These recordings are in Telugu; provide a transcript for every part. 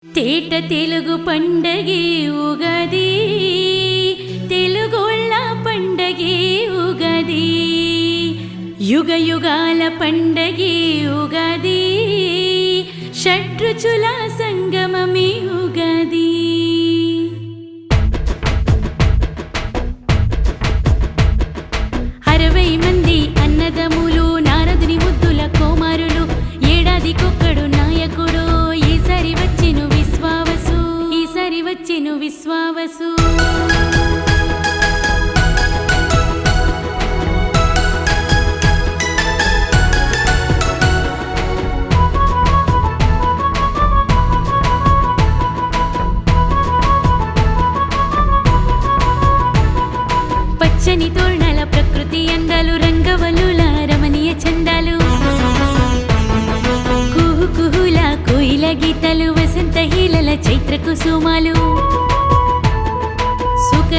తేట తెలుగు పండగే ఉగాది, తెలుగోళ్ళ పండగే ఉగాది, యుగ యుగాల పండగే ఉగాది, షడ్రుచుల సంగమమే ఉగాది. 60 మంది అన్నదమ్ములు, నారదుని ముద్దుల కుమారులు, ఏడాదికొక్కడు నాయకుడు, ఈసారి వచ్చిను విశ్వావసు, ఈసారి వచ్చిను విశ్వావసు. పచ్చని తోరణాల ప్రకృతి అందాలు, రంగవల్లుల రమణీయ చందాలు, కుహు కుహుల కోయిల గీతాలు, వసంత హీలల చైత్ర కుసుమాలు, సుఖ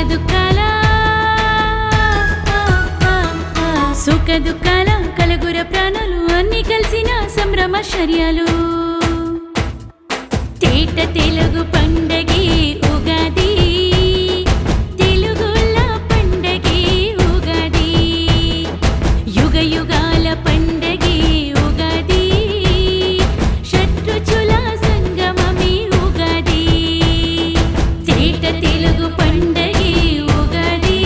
దుఃఖాల కలగుర ప్రాణాలు అన్ని కలిసిన సంభ్రమాశ్చర్యాలు. తేట తెలుగు పండగే ఉగాది, యుగాల పండగే ఉగాది, షడ్రుచుల సంగమమే ఉగాది. తేట తెలుగు పండగే ఉగాది,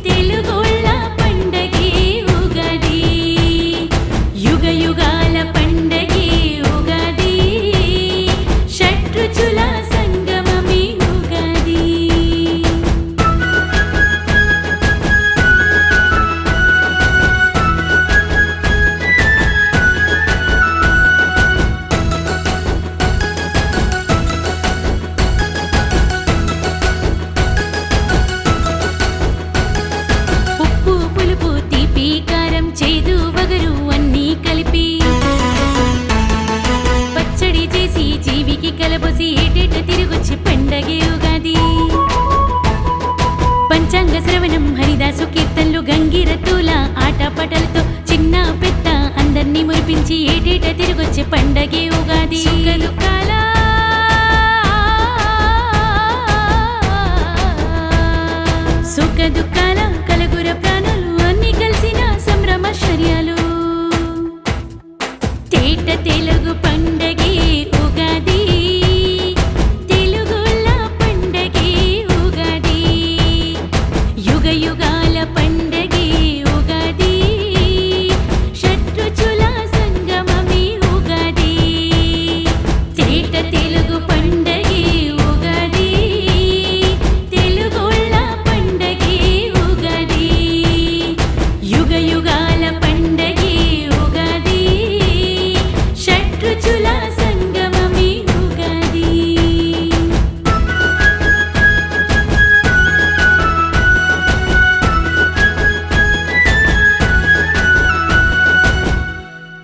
తెలుగోళ్ళ పండగే ఉగాది, యుగ యుగాల పండగే ఉగాది, షడ్రుచుల సంగమమే ఉగాది. చేదు వగరు అన్నీ కలిపి పచ్చడి చేసి జీవికి కలబోసి ఏటేట తిరిగొచ్చి పండగే ఉగాది. పంచాంగ శ్రవణం, హరిదాసు కీర్తనలు, గంగిరతుల ఆటపాటలతో చిన్న పెద్ద అందర్నీ మురిపించి ఏటేట తిరిగొచ్చి పండగే ఉగాది. సుఖ దుఃఖ